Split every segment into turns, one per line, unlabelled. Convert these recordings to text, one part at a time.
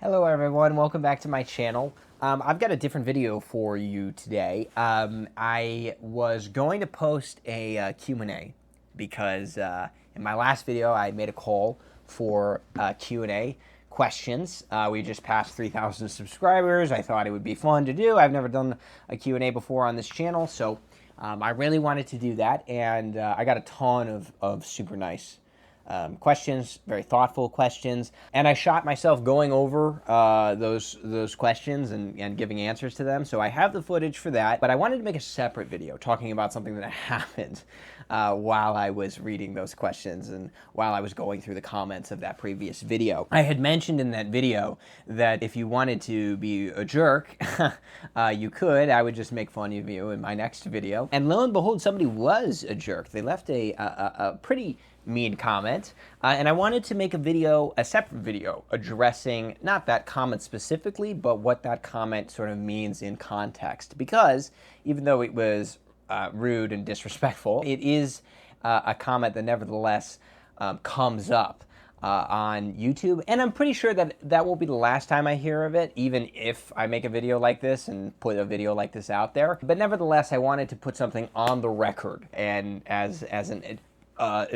Hello everyone, welcome back to my channel. I've got a different video for you today. I was going to post a Q&A because in my last video I made a call for Q&A questions. We just passed 3,000 subscribers. I thought it would be fun to do. I've never done a Q&A before on this channel, so I really wanted to do that, and I got a ton of super nice questions, very thoughtful questions, and I shot myself going over those questions and giving answers to them. So I have the footage for that, but I wanted to make a separate video talking about something that happened while I was reading those questions and while I was going through the comments of that previous video. I had mentioned in that video that if you wanted to be a jerk, you could. I would just make fun of you in my next video. And lo and behold, somebody was a jerk. They left a pretty mean comment, and I wanted to make a separate video addressing not that comment specifically, but what that comment sort of means in context, because even though it was rude and disrespectful, it is a comment that nevertheless comes up on YouTube, and I'm pretty sure that that won't be the last time I hear of it, even if I make a video like this and put a video like this out there. But nevertheless, I wanted to put something on the record, and as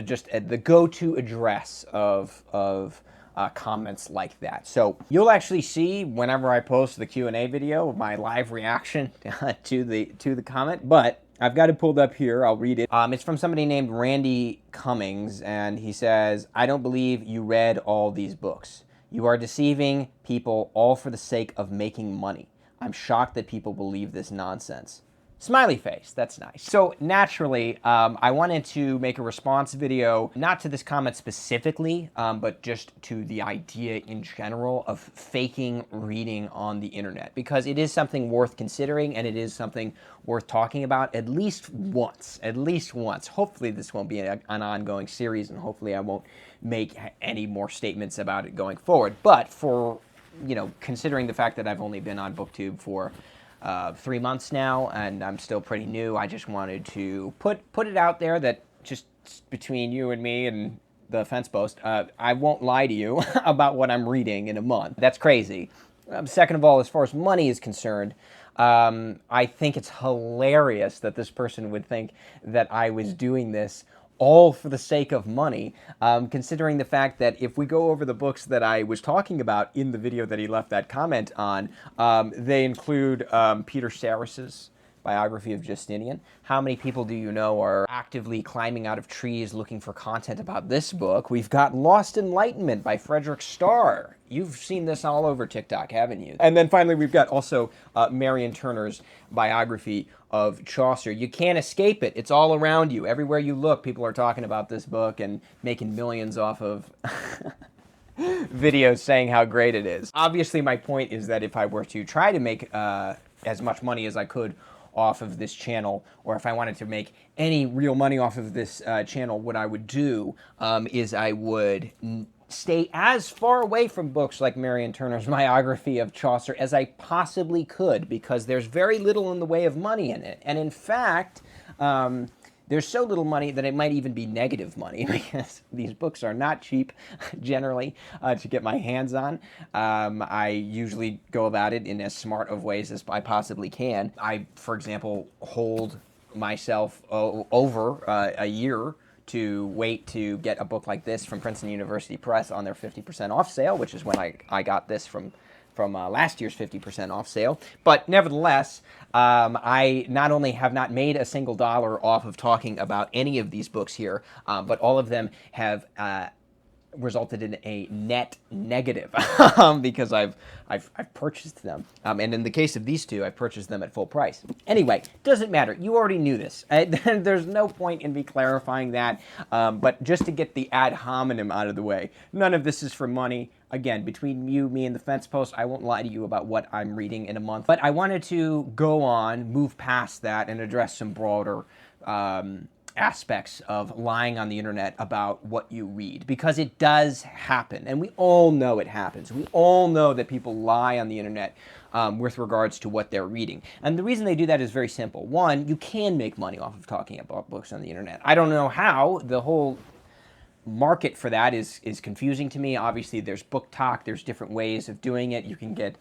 just the go-to address of comments like that. So you'll actually see whenever I post the Q&A video my live reaction to the comment, but I've got it pulled up here. I'll read it. It's from somebody named Randy Cummings, and he says, "I don't believe you read all these books. You are deceiving people all for the sake of making money. I'm shocked that people believe this nonsense." Smiley face, that's nice. So naturally, I wanted to make a response video, not to this comment specifically, but just to the idea in general of faking reading on the internet, because it is something worth considering, and it is something worth talking about at least once, Hopefully this won't be an ongoing series, and hopefully I won't make any more statements about it going forward. But for, considering the fact that I've only been on BookTube for 3 months now, and I'm still pretty new, I just wanted to put it out there that just between you and me and the fence post, I won't lie to you about what I'm reading in a month. That's crazy. Second of all, as far as money is concerned, I think it's hilarious that this person would think that I was doing this all for the sake of money, considering the fact that if we go over the books that I was talking about in the video that he left that comment on, they include Peter Sarris's biography of Justinian. How many people do you know are actively climbing out of trees looking for content about this book? We've got Lost Enlightenment by Frederick Starr. You've seen this all over TikTok, haven't you? And then finally, we've got also Marion Turner's biography of Chaucer. You can't escape it. It's all around you. Everywhere you look, people are talking about this book and making millions off of videos saying how great it is. Obviously, my point is that if I were to try to make as much money as I could off of this channel, or if I wanted to make any real money off of this channel, what I would do is I would stay as far away from books like Marion Turner's biography of Chaucer as I possibly could, because there's very little in the way of money in it. And in fact, there's so little money that it might even be negative money, because these books are not cheap generally to get my hands on. I usually go about it in as smart of ways as I possibly can. I, for example, hold myself over a year to wait to get a book like this from Princeton University Press on their 50% off sale, which is when I got this from last year's 50% off sale. But nevertheless, I not only have not made a single dollar off of talking about any of these books here, but all of them have resulted in a net negative because I've purchased them. And in the case of these two, I've purchased them at full price. Anyway, doesn't matter. You already knew this. There's no point in me clarifying that. But just to get the ad hominem out of the way, none of this is for money. Again, between you, me, and the fence post, I won't lie to you about what I'm reading in a month. But I wanted to go on, move past that, and address some broader aspects of lying on the internet about what you read, because it does happen, and we all know it happens. We all know that people lie on the internet with regards to what they're reading. And the reason they do that is very simple. One, you can make money off of talking about books on the internet. I don't know how. The whole market for that is confusing to me. Obviously, there's book talk. There's different ways of doing it. You can get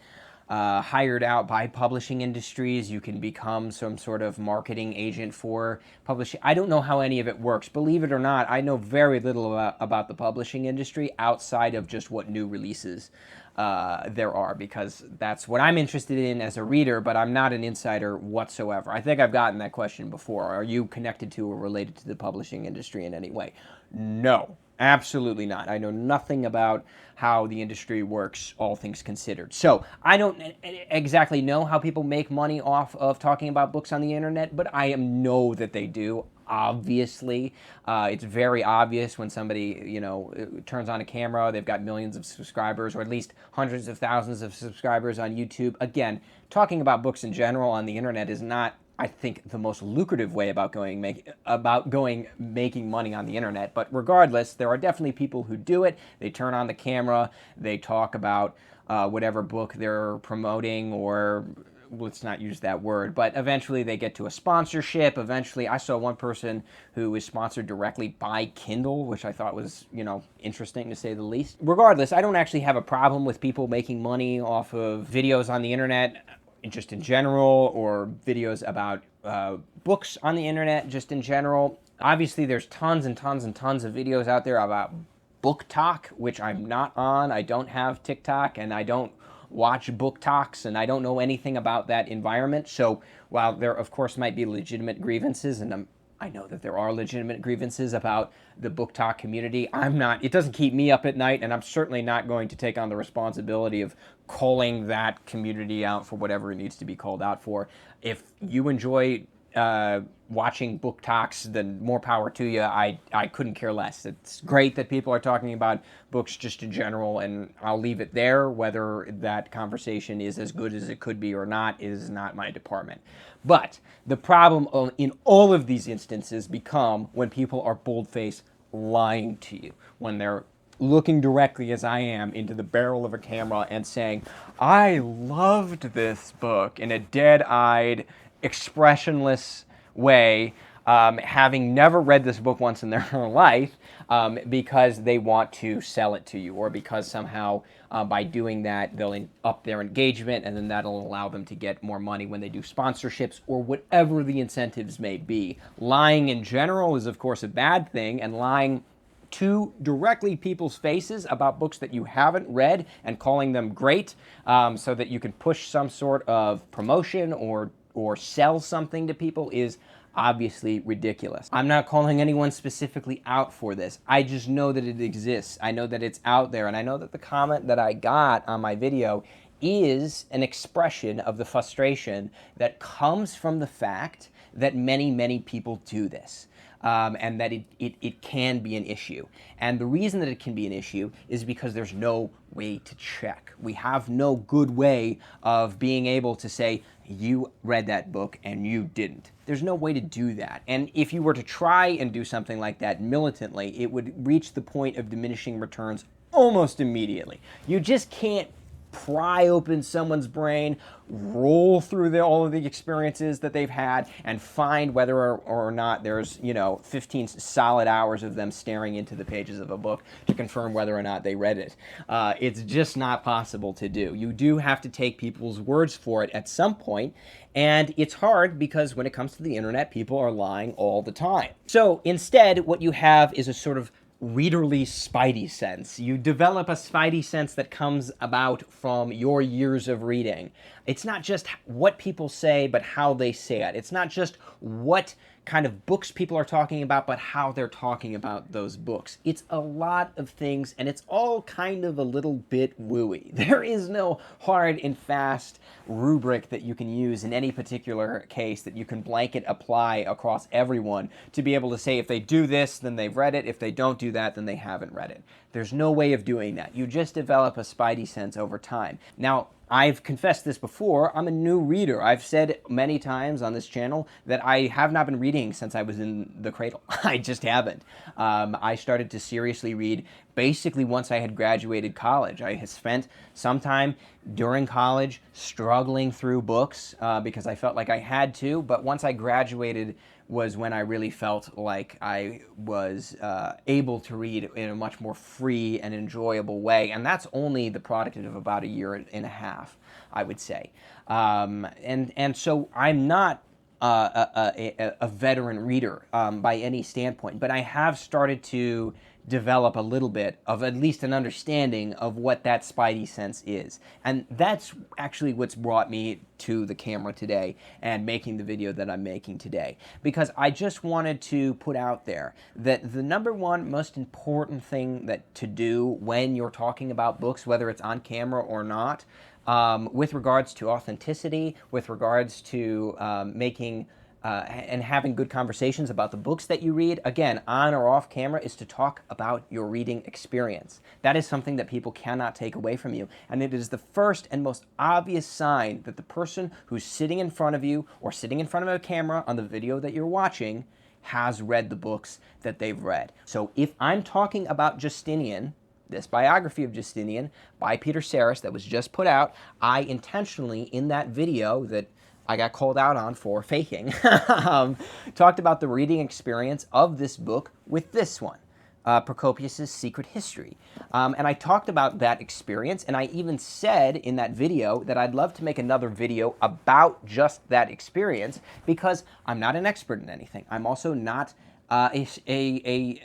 hired out by publishing industries. You can become some sort of marketing agent for publishing. I don't know how any of it works. Believe it or not, I know very little about the publishing industry outside of just what new releases there are, because that's what I'm interested in as a reader, but I'm not an insider whatsoever. I think I've gotten that question before. Are you connected to or related to the publishing industry in any way? No, absolutely not. I know nothing about how the industry works, all things considered. So I don't exactly know how people make money off of talking about books on the internet, but I know that they do. Obviously, it's very obvious when somebody, turns on a camera. They've got millions of subscribers, or at least hundreds of thousands of subscribers on YouTube. Again, talking about books in general on the internet is not, I think, the most lucrative way about making money on the internet. But regardless, there are definitely people who do it. They turn on the camera, they talk about whatever book they're promoting, or let's not use that word, but eventually they get to a sponsorship. Eventually, I saw one person who was sponsored directly by Kindle, which I thought was, interesting to say the least. Regardless, I don't actually have a problem with people making money off of videos on the internet, just in general, or videos about books on the internet, just in general. Obviously, there's tons and tons and tons of videos out there about book talk, which I'm not on. I don't have TikTok, and I don't watch book talks, and I don't know anything about that environment. So while there, of course, might be legitimate grievances, and I know that there are legitimate grievances about the book talk community, it doesn't keep me up at night, and I'm certainly not going to take on the responsibility of calling that community out for whatever it needs to be called out for. If you enjoy watching book talks, then more power to you. I couldn't care less. It's great that people are talking about books just in general, and I'll leave it there. Whether that conversation is as good as it could be or not is not my department. But the problem in all of these instances become when people are bold-faced lying to you, when they're looking directly, as I am, into the barrel of a camera and saying, I loved this book, in a dead-eyed, expressionless way, having never read this book once in their life, because they want to sell it to you, or because somehow by doing that they'll up their engagement, and then that'll allow them to get more money when they do sponsorships, or whatever the incentives may be. Lying in general is, of course, a bad thing, and lying to directly people's faces about books that you haven't read and calling them great, so that you can push some sort of promotion or sell something to people, is obviously ridiculous. I'm not calling anyone specifically out for this. I just know that it exists. I know that it's out there, and I know that the comment that I got on my video is an expression of the frustration that comes from the fact that many, many people do this. And that it can be an issue. And the reason that it can be an issue is because there's no way to check. We have no good way of being able to say, you read that book and you didn't. There's no way to do that. And if you were to try and do something like that militantly, it would reach the point of diminishing returns almost immediately. You just can't pry open someone's brain, roll through all of the experiences that they've had, and find whether or not there's 15 solid hours of them staring into the pages of a book to confirm whether or not they read it. It's just not possible to do. You do have to take people's words for it at some point, and it's hard because when it comes to the internet, people are lying all the time. So instead, what you have is a sort of readerly spidey sense. You develop a spidey sense that comes about from your years of reading. It's not just what people say, but how they say it. It's not just what kind of books people are talking about, but how they're talking about those books. It's a lot of things, and it's all kind of a little bit wooey. There is no hard and fast rubric that you can use in any particular case that you can blanket apply across everyone to be able to say if they do this, then they've read it. If they don't do that, then they haven't read it. There's no way of doing that. You just develop a spidey sense over time. Now, I've confessed this before, I'm a new reader. I've said many times on this channel that I have not been reading since I was in the cradle. I just haven't. I started to seriously read basically once I had graduated college. I had spent some time during college struggling through books because I felt like I had to, but once I graduated was when I really felt like I was able to read in a much more free and enjoyable way. And that's only the product of about a year and a half, I would say. And so I'm not a veteran reader by any standpoint, but I have started to develop a little bit of at least an understanding of what that spidey sense is. And that's actually what's brought me to the camera today and making the video that I'm making today. Because I just wanted to put out there that the number one most important thing that to do when you're talking about books, whether it's on camera or not, with regards to authenticity, with regards to making and having good conversations about the books that you read, again, on or off camera, is to talk about your reading experience. That is something that people cannot take away from you. And it is the first and most obvious sign that the person who's sitting in front of you or sitting in front of a camera on the video that you're watching has read the books that they've read. So if I'm talking about Justinian, this biography of Justinian by Peter Sarris that was just put out, I intentionally, in that video that I got called out on for faking, talked about the reading experience of this book with this one, Procopius's Secret History. And I talked about that experience, and I even said in that video that I'd love to make another video about just that experience, because I'm not an expert in anything. I'm also not a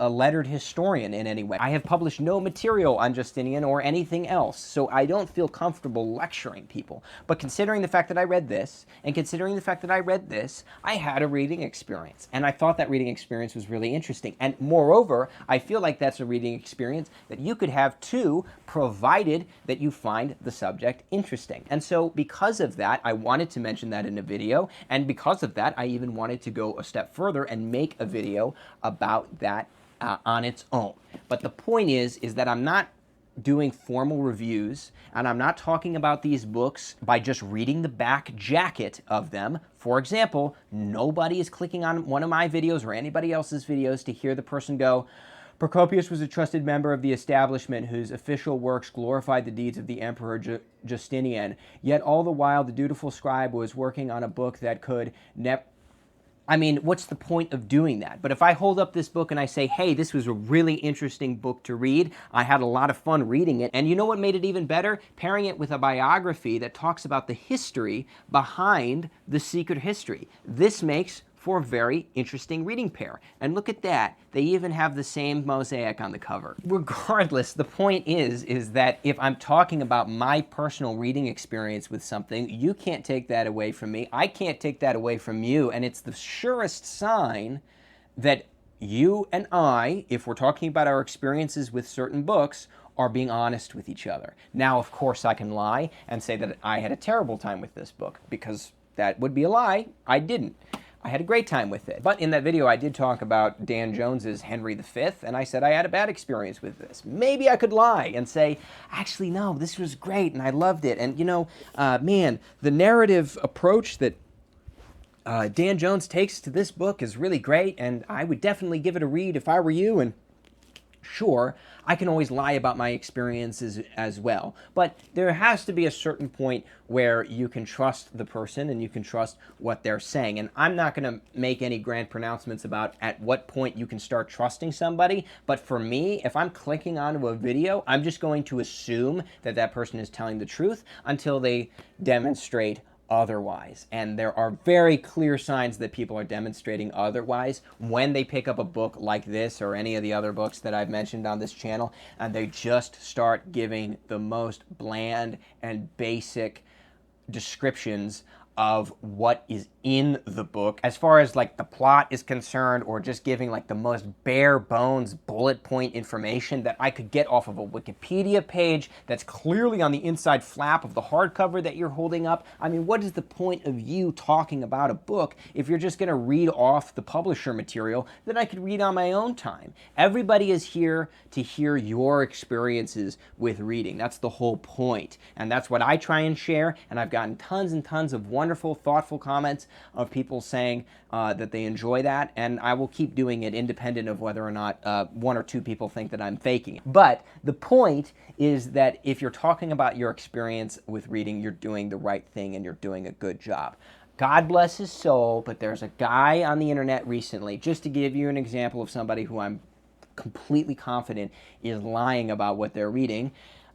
lettered historian in any way. I have published no material on Justinian or anything else, so I don't feel comfortable lecturing people. But considering the fact that I read this, and considering the fact that I read this, I had a reading experience. And I thought that reading experience was really interesting. And moreover, I feel like that's a reading experience that you could have too, provided that you find the subject interesting. And so because of that, I wanted to mention that in a video, and because of that, I even wanted to go a step further and make a video about that on its own. But the point is that I'm not doing formal reviews, and I'm not talking about these books by just reading the back jacket of them. For example, nobody is clicking on one of my videos or anybody else's videos to hear the person go, Procopius was a trusted member of the establishment whose official works glorified the deeds of the Emperor Justinian, yet all the while the dutiful scribe was working on a book that could I mean, what's the point of doing that? But if I hold up this book and I say, hey, this was a really interesting book to read, I had a lot of fun reading it, and you know what made it even better? Pairing it with a biography that talks about the history behind the Secret History. This makes for a very interesting reading pair. And look at that. They even have the same mosaic on the cover. Regardless, the point is that if I'm talking about my personal reading experience with something, you can't take that away from me. I can't take that away from you. And it's the surest sign that you and I, if we're talking about our experiences with certain books, are being honest with each other. Now, of course, I can lie and say that I had a terrible time with this book, because that would be a lie. I didn't. I had a great time with it. But in that video, I did talk about Dan Jones's Henry V, and I said I had a bad experience with this. Maybe I could lie and say, actually, no, this was great, and I loved it. And, you know, man, the narrative approach that Dan Jones takes to this book is really great, and I would definitely give it a read if I were you. And sure, I can always lie about my experiences as well, but there has to be a certain point where you can trust the person and you can trust what they're saying. And I'm not going to make any grand pronouncements about at what point you can start trusting somebody, but for me, if I'm clicking onto a video, I'm just going to assume that that person is telling the truth until they demonstrate otherwise. And there are very clear signs that people are demonstrating otherwise when they pick up a book like this or any of the other books that I've mentioned on this channel, and they just start giving the most bland and basic descriptions of what is in the book as far as like the plot is concerned, or just giving like the most bare bones bullet point information that I could get off of a Wikipedia page that's clearly on the inside flap of the hardcover that you're holding up. I mean, what is the point of you talking about a book if you're just going to read off the publisher material that I could read on my own time? Everybody is here to hear your experiences with reading. That's the whole point, and that's what I try and share, and I've gotten tons and tons of wonderful, thoughtful comments of people saying that they enjoy that, and I will keep doing it independent of whether or not one or two people think that I'm faking it. But the point is that if you're talking about your experience with reading, you're doing the right thing and you're doing a good job. God bless his soul, but there's a guy on the internet recently, just to give you an example of somebody who I'm completely confident is lying about what they're reading.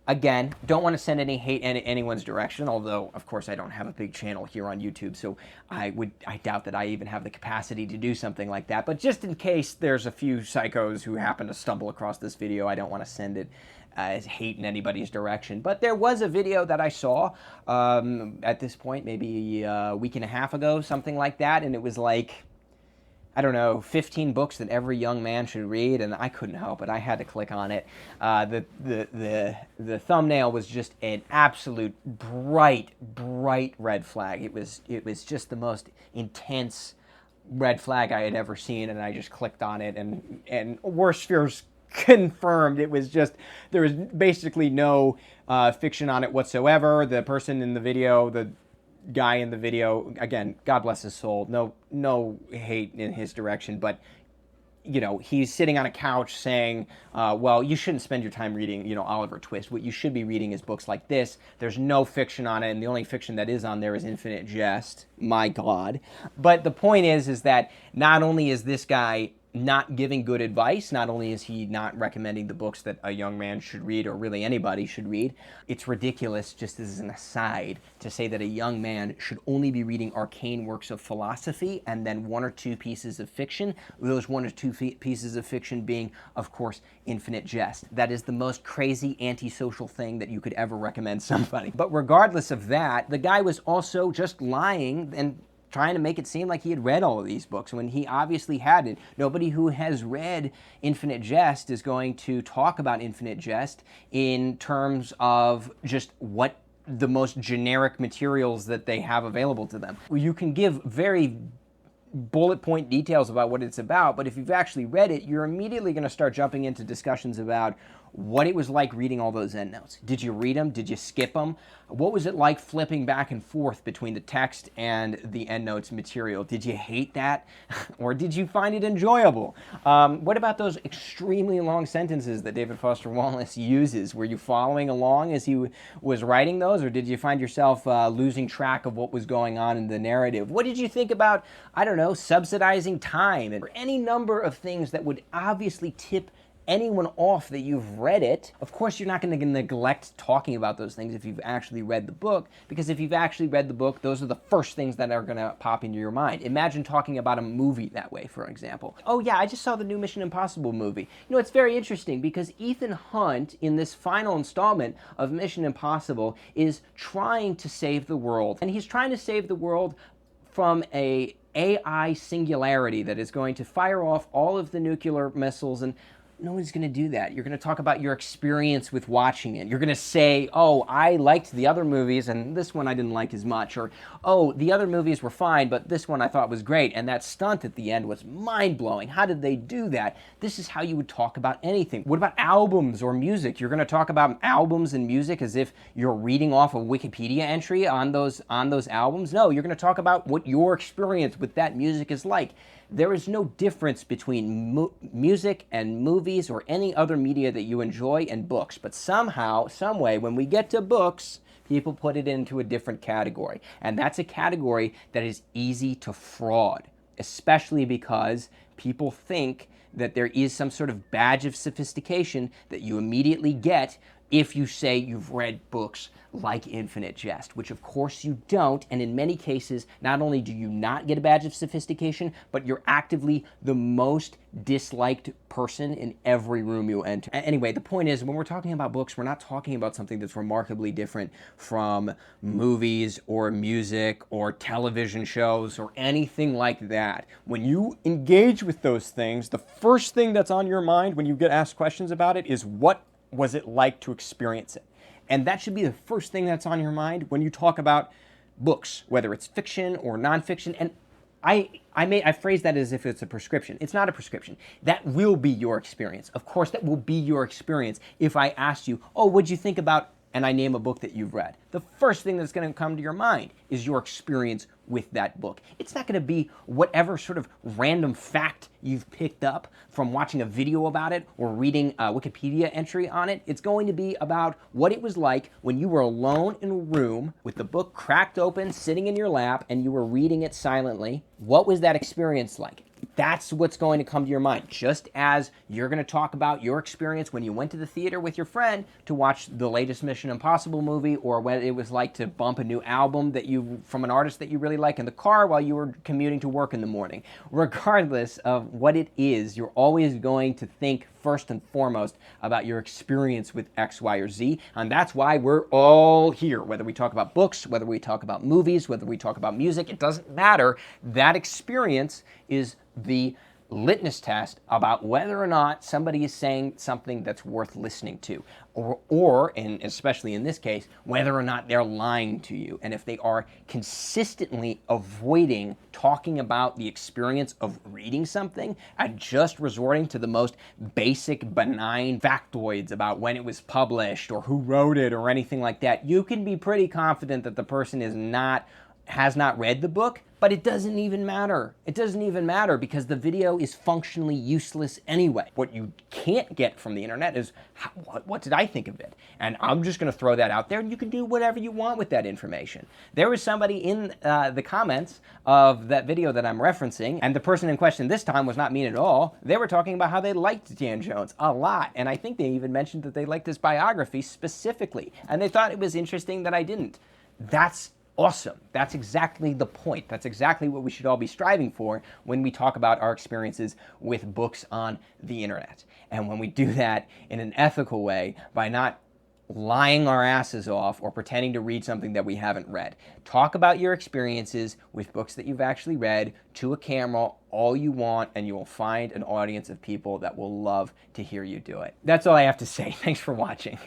Again, don't want to send any hate in anyone's direction, although, of course, I don't have a big channel here on YouTube, so I doubt that I even have the capacity to do something like that. But just in case there's a few psychos who happen to stumble across this video, I don't want to send it as hate in anybody's direction. But there was a video that I saw at this point, maybe a week and a half ago, something like that, and it was like, I don't know, 15 books that every young man should read, and I couldn't help it. I had to click on it. The thumbnail was just an absolute bright red flag. It was just the most intense red flag I had ever seen, and I just clicked on it, and worst fears confirmed. It was just, there was basically no fiction on it whatsoever. The person in the video, the guy in the video, again, God bless his soul, no hate in his direction, but you know, he's sitting on a couch saying, well, you shouldn't spend your time reading, you know, Oliver Twist. What you should be reading is books like this. There's no fiction on it, and the only fiction that is on there is Infinite Jest. My God. But the point is that not only is this guy not giving good advice, not only is he not recommending the books that a young man should read, or really anybody should read, it's ridiculous, just as an aside, to say that a young man should only be reading arcane works of philosophy and then one or two pieces of fiction, those one or two pieces of fiction being, of course, Infinite Jest. That is the most crazy antisocial thing that you could ever recommend somebody. But regardless of that, the guy was also just lying and trying to make it seem like he had read all of these books when he obviously hadn't. Nobody who has read Infinite Jest is going to talk about Infinite Jest in terms of just what the most generic materials that they have available to them. You can give very bullet point details about what it's about, but if you've actually read it, you're immediately going to start jumping into discussions about what it was like reading all those endnotes. Did you read them? Did you skip them? What was it like flipping back and forth between the text and the endnotes material? Did you hate that? Or did you find it enjoyable? What about those extremely long sentences that David Foster Wallace uses? Were you following along as he was writing those, or did you find yourself losing track of what was going on in the narrative? What did you think about, I don't know, subsidizing time, or any number of things that would obviously tip anyone off that you've read it? Of course, you're not going to neglect talking about those things if you've actually read the book, because if you've actually read the book, those are the first things that are going to pop into your mind. Imagine talking about a movie that way, for example. Oh yeah, I just saw the new Mission Impossible movie. You know, it's very interesting because Ethan Hunt, in this final installment of Mission Impossible, is trying to save the world. And he's trying to save the world from a AI singularity that is going to fire off all of the nuclear missiles, and nobody's going to do that. You're going to talk about your experience with watching it. You're going to say, oh, I liked the other movies and this one I didn't like as much. Or, oh, the other movies were fine, but this one I thought was great. And that stunt at the end was mind-blowing. How did they do that? This is how you would talk about anything. What about albums or music? You're going to talk about albums and music as if you're reading off a Wikipedia entry on those albums? No, you're going to talk about what your experience with that music is like. There is no difference between music and movies or any other media that you enjoy and books. But somehow, some way, when we get to books, people put it into a different category. And that's a category that is easy to fraud, especially because people think that there is some sort of badge of sophistication that you immediately get if you say you've read books like Infinite Jest, which of course you don't, and in many cases, not only do you not get a badge of sophistication, but you're actively the most disliked person in every room you enter. Anyway, the point is, when we're talking about books, we're not talking about something that's remarkably different from movies or music or television shows or anything like that. When you engage with those things, the first thing that's on your mind when you get asked questions about it is, what was it like to experience it? And that should be the first thing that's on your mind when you talk about books, whether it's fiction or nonfiction. And I phrase that as if it's a prescription. It's not a prescription. That will be your experience. Of course, that will be your experience if I asked you, oh, what'd you think about and I name a book that you've read, the first thing that's going to come to your mind is your experience with that book. It's not going to be whatever sort of random fact you've picked up from watching a video about it or reading a Wikipedia entry on it. It's going to be about what it was like when you were alone in a room with the book cracked open, sitting in your lap, and you were reading it silently. What was that experience like? That's what's going to come to your mind, just as you're going to talk about your experience when you went to the theater with your friend to watch the latest Mission Impossible movie, or what it was like to bump a new album from an artist that you really like in the car while you were commuting to work in the morning. Regardless of what it is, you're always going to think first and foremost about your experience with X, Y, or Z, and that's why we're all here. Whether we talk about books, whether we talk about movies, whether we talk about music, it doesn't matter. That experience is the litmus test about whether or not somebody is saying something that's worth listening to, or and especially in this case, whether or not they're lying to you. And if they are consistently avoiding talking about the experience of reading something and just resorting to the most basic, benign factoids about when it was published or who wrote it or anything like that, you can be pretty confident that the person has not read the book. But it doesn't even matter. It doesn't even matter because the video is functionally useless anyway. What you can't get from the internet is, what did I think of it? And I'm just gonna throw that out there, and you can do whatever you want with that information. There was somebody in the comments of that video that I'm referencing, and the person in question this time was not mean at all. They were talking about how they liked Dan Jones a lot, and I think they even mentioned that they liked his biography specifically, and they thought it was interesting that I didn't. That's awesome. That's exactly the point. That's exactly what we should all be striving for when we talk about our experiences with books on the internet. And when we do that in an ethical way, by not lying our asses off or pretending to read something that we haven't read. Talk about your experiences with books that you've actually read to a camera all you want, and you will find an audience of people that will love to hear you do it. That's all I have to say. Thanks for watching.